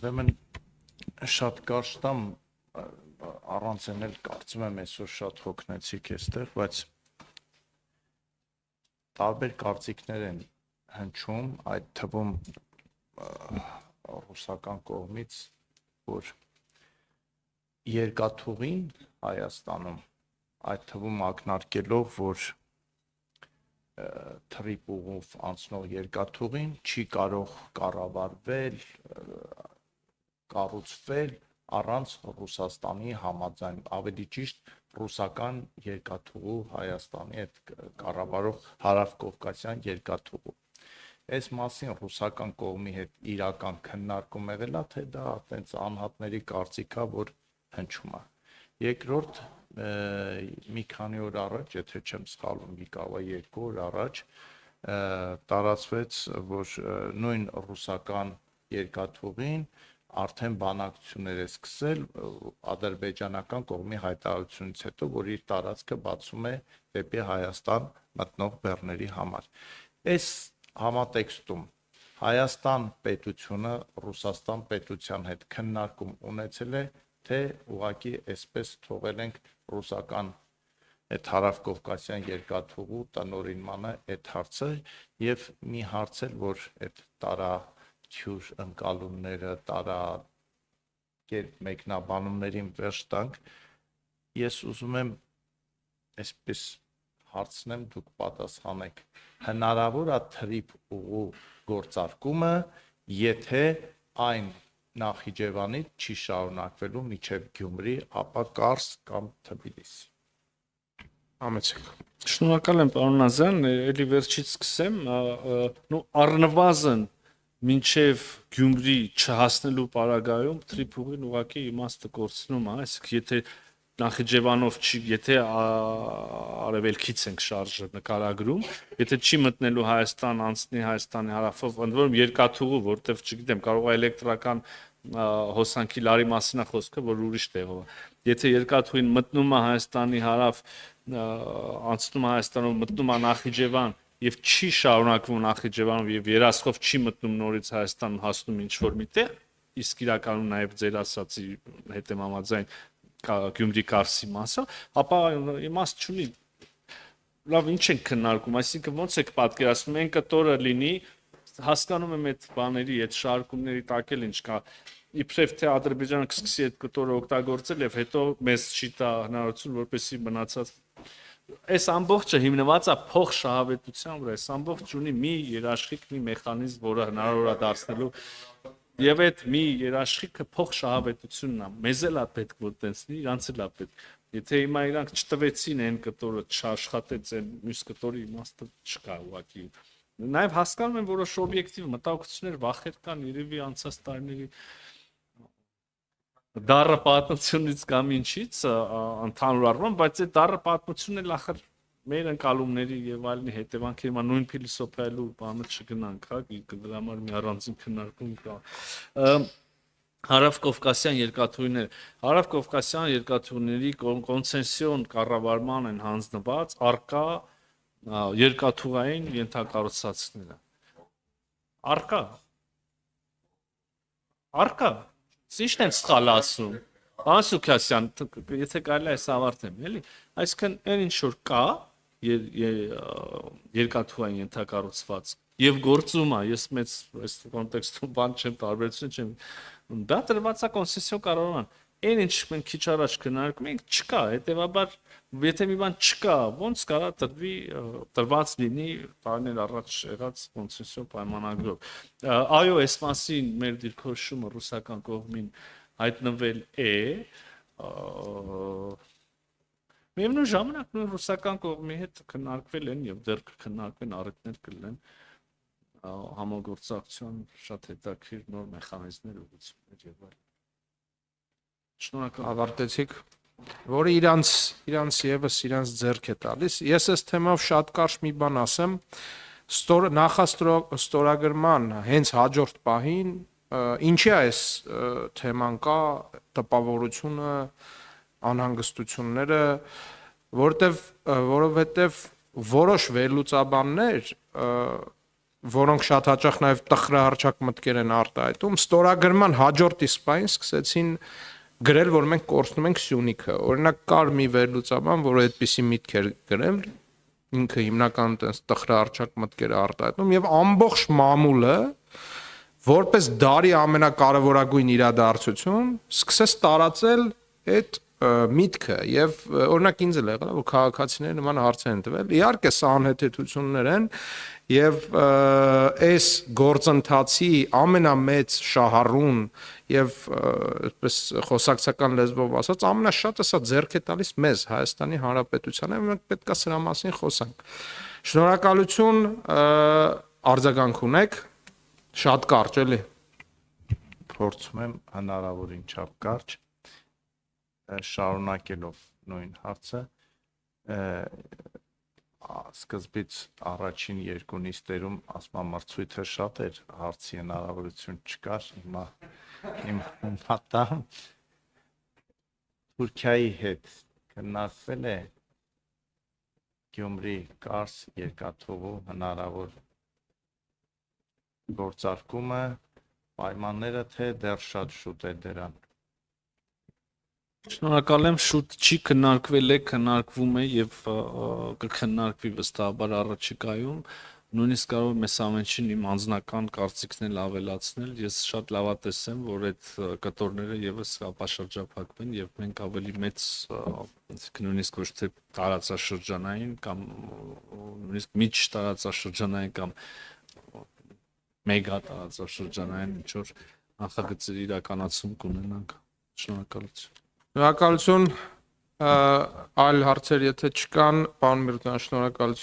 ուրեմն շատ կարճ տամ առանց ենել կարծում եմ այսօր շատ հոգնեցիկ էստեղ, բայց տարբեր կարծիքներ են հնչում, այդ թվում ռուսական կողմից, որ երկաթուղին Հայաստանում, այդ թվում ակնարկելով, որ թրիպուղով անցնող երկաթուղին չի կարող կառավարվել, կառուցվել առանց Ռուսաստանի համաձայն, ավելի ճիշտ ռուսական երկաթուղու Հայաստանի հետ կառավարող հարավկովկասյան երկաթուղու։ Այս մասին ռուսական կողմի հետ իրական քննարկում եղել է, թե դա այտենց անհատների կարծիք է, որ հնչում է։ Երկրորդ, մի քանի օր առաջ, եթե չեմ սխալվում, եկավ 2 օր առաջ, տարածվեց, որ նույն ռուսական երկաթուղին արդեն բանակցություններ է սկսել ադրբեջանական կողմի հայտարարությունից հետո, որ իր տարածքը բացում է դեպի Հայաստան մտնող բեռների համար։ Այս համատեքստում Հայաստան պետությունը Ռուսաստան պետության հետ քննարկում ունեցել է, թե ուղղակի այսպես թողել ենք ռուսական այդ հարավկովկասյան երկաթուղու տնօրինմանը այդ հարցը եւ մի հարց էլ, որ այդ տարաթյուր ընկալումները, մեկնաբանումներին վերջ տանք, ես ուզում եմ այսպես հարցնեմ, դուք պատասխանեք, հնարավոր է թրիպուղու գործարկումը, եթե այն Նախիջևանից չի շարունակվելու մինչև Գյումրի, ապա Կարս կամ Թբիլիսի։ Համեցեք։ Շնորհակալ եմ, պարոն Նազարյան, էլի վերջից սկսեմ, առնվազն մինչև Գյումրի չհասնելու պարագայում թրիպուղին ուղղակի իմաստը կորցնում է, այսինքն եթե Նախիջևանով չի, եթե արևելքից ենք շարժը նկարագրում, եթե չի մտնելու Հայաստան, անցնի Հայաստանի հարավով, ընդ որում երկաթուղու, որտեղ չգիտեմ, կարող է էլեկտրական հոսանքի լարի մասին է խոսքը, որ ուրիշ տեղով է։ Եթե երկաթուղին մտնում է Հայաստանի հարավ, անցնում է Հայաստանով, մտնում է Նախիջևան եւ չի շարունակվում Նախիջևանով եւ երասխով չի մտնում նորից Հայաստան, հասնում ինչ որ միտեղ, իսկ իրականում նաեւ ձեր ասացի հետ եմ համաձայն Գյումրի Կարսի մասը, ապա իմաստ չունի։ Լավ, ինչ ենք քննարկում, այսինքն ոնց եք պատկերացնում, այն կտորը լինի, հասկանում եմ այդ բաների, այդ շարքումների տակ էլ ինչ կա, իբրև թե Ադրբեջանը կսկսի այդ կտորը օգտագործել եւ հետո մեզ չի տա հնարավորություն, որպեսզի մնացած այս ամբողջը հիմնված է փող շահավետության վրա, այս ամբողջ ունի մի երաշխիք, մի մեխանիզմ, որը հնարավոր է դարձնելու եւ այդ մի երաշխիքը փող շահավետությունն է, մեզ էլ է պետք որ տենցնի, իրանց էլ է պետք։ Եթե հիմա իրանք չտվեցին այն կտորը, չաշխատեց այն մյուս կտորի իմաստը չկա ուղղակի։ Նաեւ հասկանում եմ որոշ օբյեկտիվ մտահոգություններ, վախեր կան երևի անցած տարիների դառը պատմությունից կամ ինչից ընդհանուր առմամբ, բայց այդ դառը պատմությունն էլ ախր մեր ընկալումների եւ այլնի հետևանքերի հիմա նույն փիլիսոփայելու բանը չգնանք, հա, դրա համար մի առանձին քննարկում կա։ Հարավկովկասյան երկաթուղիներ, հարավկովկասյան երկաթուղիների կոնցեսիոն կառավարման են հանձնված արկա երկաթուղային ենթակառուցվածքները։ Արկա։ Ինչ եմ սխալ ասում։ Պարոն Սուքասյան, եթե կարելի է այս ավարտեմ, էլի, այսինքն այն ինչ որ կա երկաթուղային ենթակառուցված եւ գործում է, ես մեծ այս կոնտեքստում բան չեմ տարբերություն չեմ, դա տրված է կոնցեսիոն կառավարման, այն ինչ մենք քիչ առաջ քննարկում ենք, չկա, հետեւաբար եթե մի բան չկա, ոնց կարա տրվի, տրված լինի տարիներ առաջ եղած կոնցեսիոն պայմանագրով։ Այո, այս մասին մեր դիրքորոշումը ռուսական կողմին հայտնվել է, միևնույն ժամանակ նույն ռուսական կողմի հետ քննարկվել են եւ դեռ կքննարկվեն, առիթներ կլինեն համագործակցության շատ հետաքրքիր նոր մեխանիզմներ, ուղղություններ եւ այլն։ Շնորհակալ։ Ավարտեցիք, որը իրանց եւս իրանց ձեռք է տալիս։ Ես այս թեմով շատ կարճ մի բան ասեմ, նախաստորագրման հենց հաջորդ պահին ինչի է այս թեման կա, տպավորությունը, անհանգստությունները, որովհետև որոշ վերլուծաբաններ որոնք շատ հաճախ նաև տխրահարճակ մտքեր են արտահայտում, ստորագրման հաջորդ իսկ պահին սկսեցին գրել, որ մենք կորցնում ենք Սյունիքը։ Օրինակ կար մի վերլուծաբան, որը այդպիսի միտք էր գրել, ինքը հիմնականում տես տխրահարճակ մտքեր արտահայտում եւ ամբողջ մամուլը որպես դարի ամենակարևորագույն իրադարձություն սկսեց տարածել այդ միտքը եւ օրինակ ինձ էլ եղել է որ քաղաքացիները նման հարցեր են տվել իհարկե սա անհեթեթություններ են եւ այս գործընթացի ամենամեծ շահառուն եւ այսպես խոսակցական լեզվով ասած ամենաշատը սա ձեռք է տալիս մեզ Հայաստանի Հանրապետությանը մենք պետքա սրա մասին խոսանք շնորհակալություն արձագանք ունեք շատ կարճ էլի Փորձում եմ հնարավորին չափ կարճ շարունակելով նույն հարցը սկզբից առաջին երկու նիստերում ասում մրցույթը շատ էր հարցի հնարավորություն չկար հիմա տամ Թուրքիայի հետ քննարկվել է Գյումրի Կարս երկաթուղու հնարավոր գործարկումը պայմանները թե դեռ շատ շուտ է դրան Շնորհակալ եմ շուտ չի քննարկվել է քննարկվում է եւ կքննարկվի վստահաբար առաջիկայում նույնիսկ կարող եմ այս ամենին իմ անձնական կարծիքն էլ ավելացնել ես շատ լավատես եմ որ այդ կտորները եւս ապաշրջափակվեն եւ մենք ավելի մեծ նույնիսկ ոչ թե տարածաշրջանային կամ նույնիսկ միջ տարածաշրջանային կամ մեգա տարածաշրջանային ինչ որ նախագծերի իրականացում կունենանք շնորհակալություն Շնորհակալություն այլ հարցեր եթե չկան պարոն Միրզյան շնորհակալություն